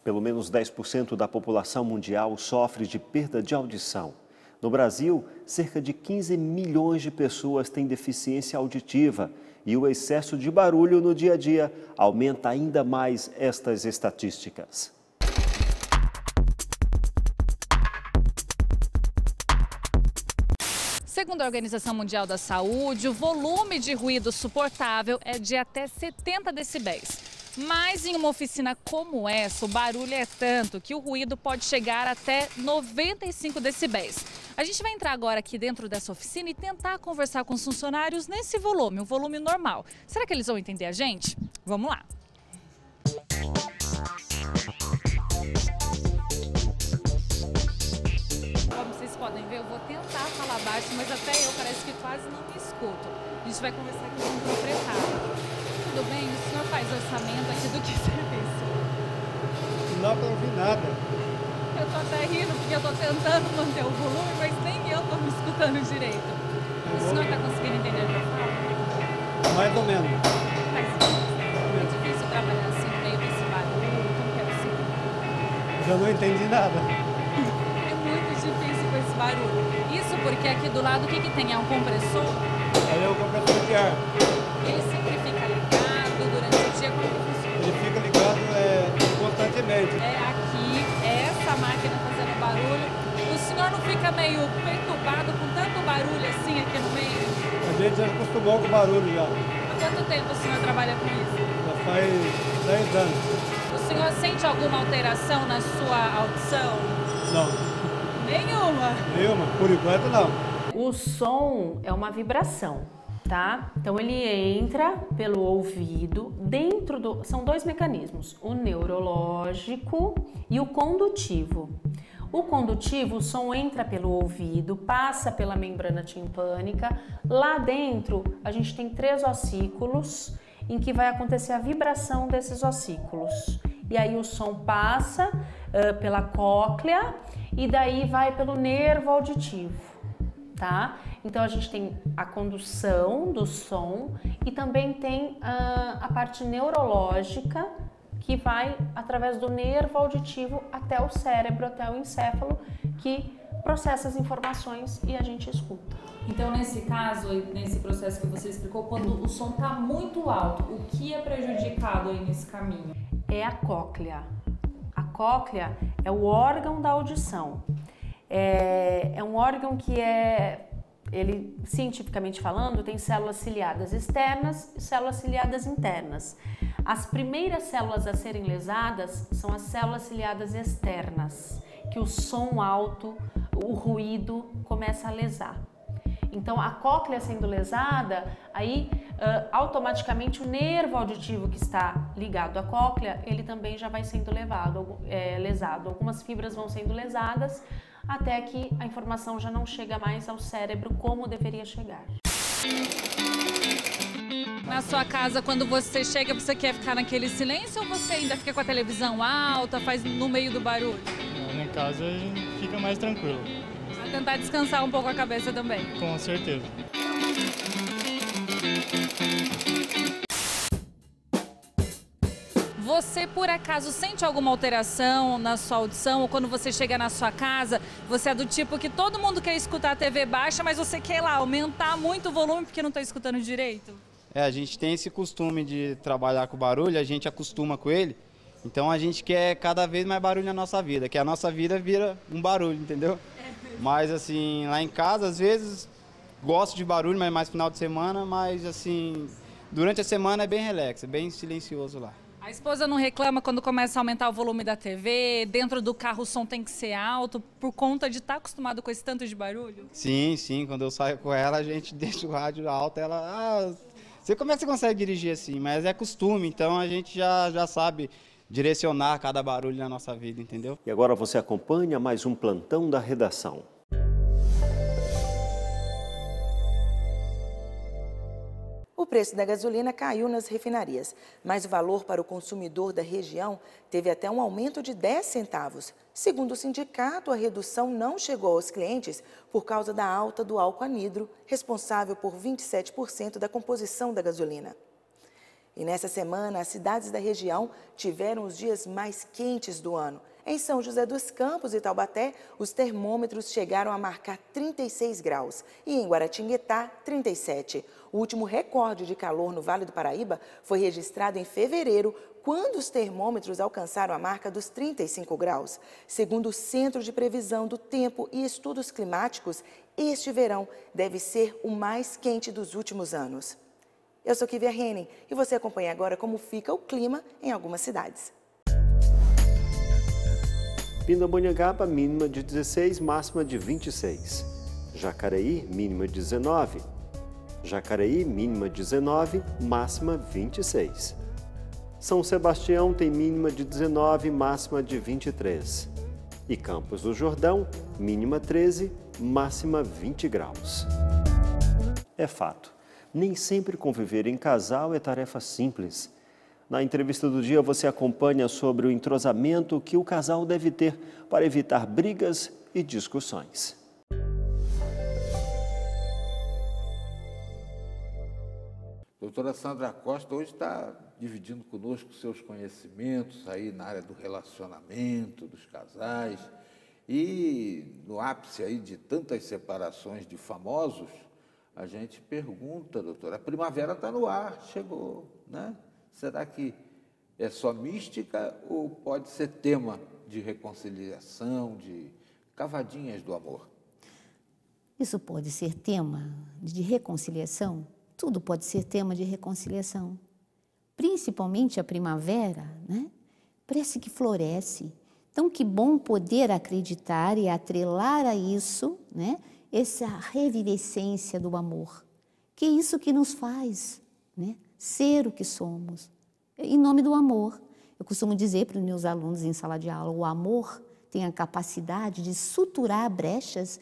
Pelo menos 10% da população mundial sofre de perda de audição. No Brasil, cerca de 15 milhões de pessoas têm deficiência auditiva e o excesso de barulho no dia a dia aumenta ainda mais estas estatísticas. Segundo a Organização Mundial da Saúde, o volume de ruído suportável é de até 70 decibéis. Mas em uma oficina como essa, o barulho é tanto que o ruído pode chegar até 95 decibéis. A gente vai entrar agora aqui dentro dessa oficina e tentar conversar com os funcionários nesse volume, o volume normal. Será que eles vão entender a gente? Vamos lá. Como vocês podem ver, eu vou tentar falar baixo, mas até eu parece que quase não me escuto. A gente vai conversar aqui com o proprietário. Tudo bem? O senhor faz orçamento aqui do que serviço? Não dá para ouvir nada. Eu tô até rindo porque eu tô tentando manter o volume, mas nem eu tô me escutando direito. O senhor tá conseguindo entender o que eu falo? Mais ou menos. É difícil trabalhar assim no meio desse barulho, como que é possível? Já não entendi nada. É muito difícil com esse barulho. Isso porque aqui do lado o que tem? É um compressor? Aí é o compressor de ar. Ele sempre fica ligado durante o dia, como que funciona? Ele fica ligado constantemente. É aqui, essa máquina fazendo barulho. O senhor não fica meio perturbado com tanto barulho assim aqui no meio? A gente já acostumou com o barulho já. Há quanto tempo o senhor trabalha com isso? Já faz 10 anos. O senhor sente alguma alteração na sua audição? Não. Nenhuma? Nenhuma, por enquanto não. O som é uma vibração, tá? Então ele entra pelo ouvido, são dois mecanismos, o neurológico e o condutivo. O condutivo, o som entra pelo ouvido, passa pela membrana timpânica. Lá dentro a gente tem 3 ossículos em que vai acontecer a vibração desses ossículos. E aí o som passa pela cóclea e daí vai pelo nervo auditivo, tá? Então a gente tem a condução do som e também tem a parte neurológica que vai através do nervo auditivo até o cérebro, até o encéfalo, que processa as informações e a gente escuta. Então, nesse caso, nesse processo que você explicou, quando o som está muito alto, o que é prejudicado aí nesse caminho? É a cóclea. A cóclea é o órgão da audição. É um órgão que ele, cientificamente falando, tem células ciliadas externas e células ciliadas internas. As primeiras células a serem lesadas são as células ciliadas externas, que o som alto, o ruído começa a lesar. Então, a cóclea sendo lesada, aí automaticamente o nervo auditivo que está ligado à cóclea, ele também já vai sendo lesado. Algumas fibras vão sendo lesadas até que a informação já não chega mais ao cérebro como deveria chegar. Na sua casa, quando você chega, você quer ficar naquele silêncio ou você ainda fica com a televisão alta, faz no meio do barulho? Em casa a gente fica mais tranquilo. Pra tentar descansar um pouco a cabeça também. Com certeza. Você, por acaso, sente alguma alteração na sua audição? Ou quando você chega na sua casa, você é do tipo que todo mundo quer escutar a TV baixa, mas você quer lá aumentar muito o volume porque não está escutando direito? A gente tem esse costume de trabalhar com barulho, a gente acostuma com ele. Então a gente quer cada vez mais barulho na nossa vida, que a nossa vida vira um barulho, entendeu? Mas assim, lá em casa, às vezes, gosto de barulho, mas mais final de semana, mas assim, durante a semana é bem relax, é bem silencioso lá. A esposa não reclama quando começa a aumentar o volume da TV, dentro do carro o som tem que ser alto, por conta de estar acostumado com esse tanto de barulho? Sim, quando eu saio com ela, a gente deixa o rádio alto, ela, como é que você consegue dirigir assim? Mas é costume, então a gente já sabe direcionar cada barulho na nossa vida, entendeu? E agora você acompanha mais um plantão da redação. O preço da gasolina caiu nas refinarias, mas o valor para o consumidor da região teve até um aumento de 10 centavos. Segundo o sindicato, a redução não chegou aos clientes por causa da alta do álcool anidro, responsável por 27% da composição da gasolina. E nessa semana, as cidades da região tiveram os dias mais quentes do ano. Em São José dos Campos e Taubaté, os termômetros chegaram a marcar 36 graus e em Guaratinguetá, 37. O último recorde de calor no Vale do Paraíba foi registrado em fevereiro, quando os termômetros alcançaram a marca dos 35 graus. Segundo o Centro de Previsão do Tempo e Estudos Climáticos, este verão deve ser o mais quente dos últimos anos. Eu sou Kivia Henning e você acompanha agora como fica o clima em algumas cidades. Pindamonhangaba, mínima de 16, máxima de 26. Jacareí, mínima de 19. Jacareí, mínima de 19, máxima 26. São Sebastião tem mínima de 19, máxima de 23. E Campos do Jordão, mínima 13, máxima 20 graus. É fato, nem sempre conviver em casal é tarefa simples. Na entrevista do dia, você acompanha sobre o entrosamento que o casal deve ter para evitar brigas e discussões. Doutora Sandra Costa hoje está dividindo conosco seus conhecimentos aí na área do relacionamento, dos casais. E no ápice aí de tantas separações de famosos, a gente pergunta, doutora, a primavera está no ar, chegou, né? Será que é só mística ou pode ser tema de reconciliação, de cavadinhas do amor? Isso pode ser tema de reconciliação? Tudo pode ser tema de reconciliação. Principalmente a primavera, né? Parece que floresce. Então, que bom poder acreditar e atrelar a isso, né? Essa revivescência do amor. Que é isso que nos faz, né? Ser o que somos, em nome do amor. Eu costumo dizer para os meus alunos em sala de aula, o amor tem a capacidade de suturar brechas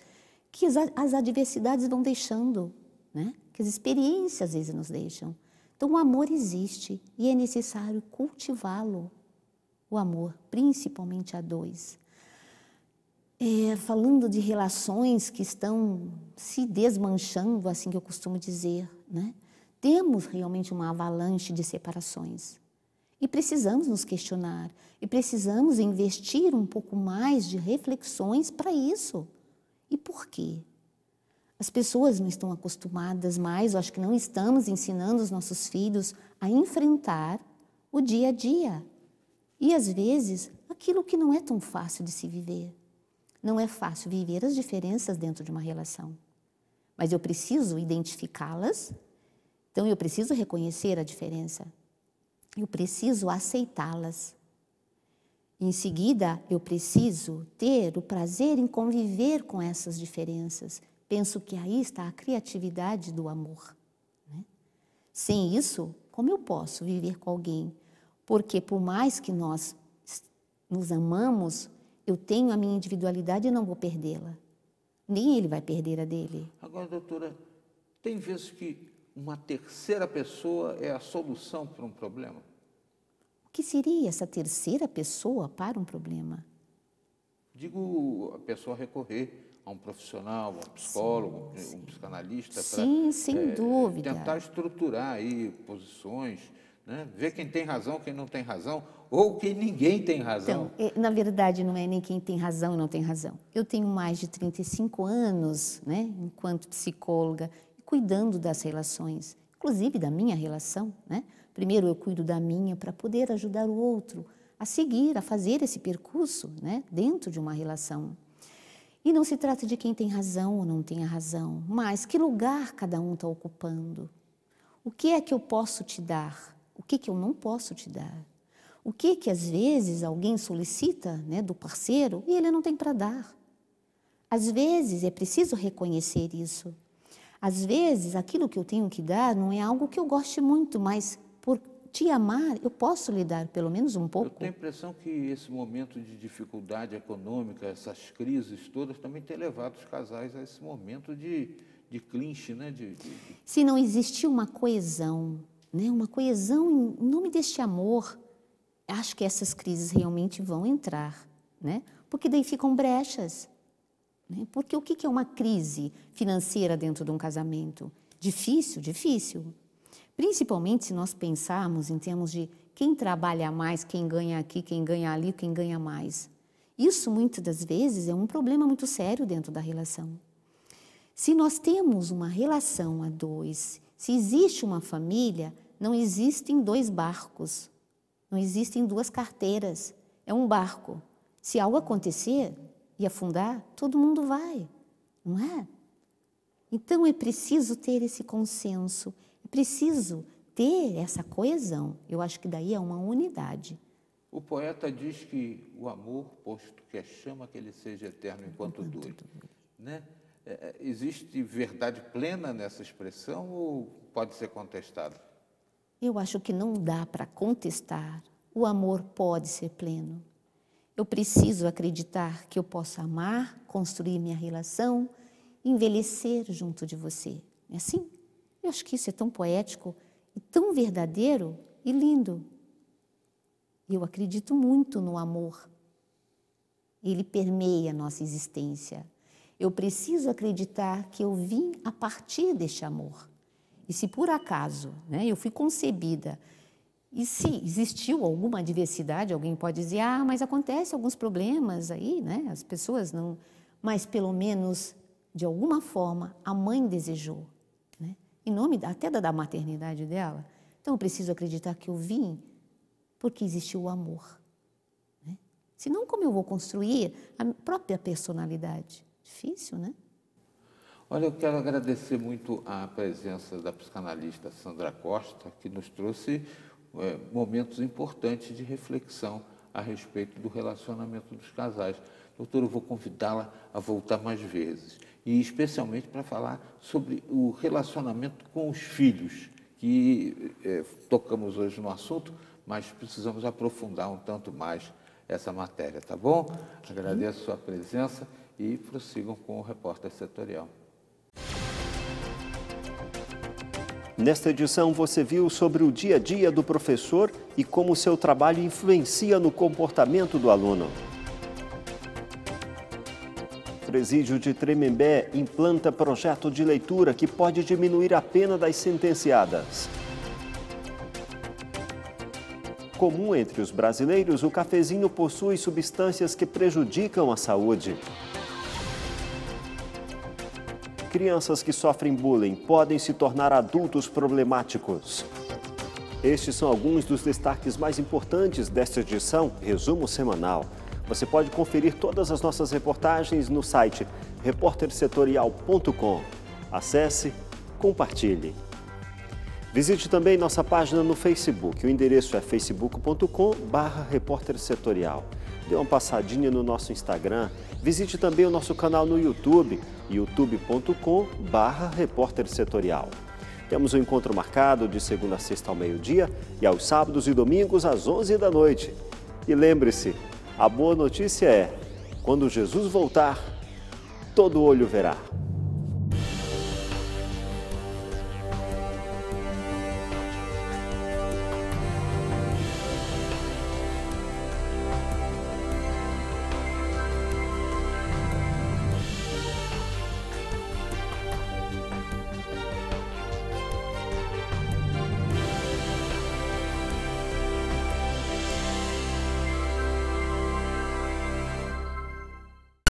que as adversidades vão deixando, né? Que as experiências às vezes nos deixam. Então o amor existe e é necessário cultivá-lo, o amor, principalmente a dois. Falando de relações que estão se desmanchando, assim que eu costumo dizer, né? Temos realmente uma avalanche de separações e precisamos nos questionar e precisamos investir um pouco mais de reflexões para isso. E por quê? As pessoas não estão acostumadas mais, eu acho que não estamos ensinando os nossos filhos a enfrentar o dia a dia. E às vezes, aquilo que não é tão fácil de se viver. Não é fácil viver as diferenças dentro de uma relação, mas eu preciso identificá-las. Então, eu preciso reconhecer a diferença, eu preciso aceitá-las. Em seguida, eu preciso ter o prazer em conviver com essas diferenças. Penso que aí está a criatividade do amor, né? Sem isso, como eu posso viver com alguém? Porque por mais que nós nos amamos, eu tenho a minha individualidade e não vou perdê-la. Nem ele vai perder a dele. Agora, doutora, tem vezes que uma terceira pessoa é a solução para um problema? O que seria essa terceira pessoa para um problema? Digo, a pessoa recorrer a um profissional, um psicólogo, um psicanalista, sim, sem dúvida. Tentar estruturar aí posições, né? Ver quem tem razão, quem não tem razão, ou quem ninguém tem razão. Então, na verdade, não é nem quem tem razão e não tem razão. Eu tenho mais de 35 anos, né, enquanto psicóloga, cuidando das relações, inclusive da minha relação, né? Primeiro eu cuido da minha para poder ajudar o outro a seguir, a fazer esse percurso, né, dentro de uma relação. E não se trata de quem tem razão ou não tem a razão, mas que lugar cada um está ocupando. O que é que eu posso te dar? O que eu não posso te dar? O que às vezes alguém solicita, né, do parceiro e ele não tem para dar? Às vezes é preciso reconhecer isso. Às vezes, aquilo que eu tenho que dar não é algo que eu goste muito, mas por te amar, eu posso lhe dar pelo menos um pouco. Eu tenho a impressão que esse momento de dificuldade econômica, essas crises todas, também tem levado os casais a esse momento de clinch, né? Se não existir uma coesão, né? Uma coesão em nome deste amor, acho que essas crises realmente vão entrar, né? Porque daí ficam brechas. Porque o que é uma crise financeira dentro de um casamento? Difícil, difícil. Principalmente se nós pensarmos em termos de quem trabalha mais, quem ganha aqui, quem ganha ali, quem ganha mais. Isso, muitas das vezes, é um problema muito sério dentro da relação. Se nós temos uma relação a dois, se existe uma família, não existem dois barcos, não existem duas carteiras, é um barco. Se algo acontecer e afundar, todo mundo vai, não é? Então é preciso ter esse consenso, é preciso ter essa coesão. Eu acho que daí é uma unidade. O poeta diz que o amor, posto que é chama, que ele seja eterno enquanto dure. Né? Existe verdade plena nessa expressão ou pode ser contestada? Eu acho que não dá para contestar. O amor pode ser pleno. Eu preciso acreditar que eu posso amar, construir minha relação, envelhecer junto de você. É assim? Eu acho que isso é tão poético e tão verdadeiro e lindo. Eu acredito muito no amor. Ele permeia a nossa existência. Eu preciso acreditar que eu vim a partir deste amor. E se por acaso, né, eu fui concebida, e se existiu alguma adversidade, alguém pode dizer, mas acontece alguns problemas aí, né, as pessoas não... Mas pelo menos, de alguma forma, a mãe desejou, né, em nome até da maternidade dela. Então eu preciso acreditar que eu vim porque existiu o amor. Né? Senão, como eu vou construir a própria personalidade? Difícil, né? Olha, eu quero agradecer muito a presença da psicanalista Sandra Costa, que nos trouxe momentos importantes de reflexão a respeito do relacionamento dos casais. Doutora, eu vou convidá-la a voltar mais vezes, e especialmente para falar sobre o relacionamento com os filhos, que tocamos hoje no assunto, mas precisamos aprofundar um tanto mais essa matéria, tá bom? Agradeço a sua presença e prossigam com o Repórter Setorial. Nesta edição você viu sobre o dia a dia do professor e como seu trabalho influencia no comportamento do aluno. Presídio de Tremembé implanta projeto de leitura que pode diminuir a pena das sentenciadas. Comum entre os brasileiros, o cafezinho possui substâncias que prejudicam a saúde. Crianças que sofrem bullying podem se tornar adultos problemáticos. Estes são alguns dos destaques mais importantes desta edição Resumo Semanal. Você pode conferir todas as nossas reportagens no site repórtersetorial.com. Acesse, compartilhe. Visite também nossa página no Facebook. O endereço é facebook.com/repórtersetorial. Dê uma passadinha no nosso Instagram. Visite também o nosso canal no YouTube, youtube.com/repórtersetorial. Temos um encontro marcado de segunda a sexta ao meio-dia e aos sábados e domingos às 11 da noite. E lembre-se, a boa notícia é, quando Jesus voltar, todo olho verá.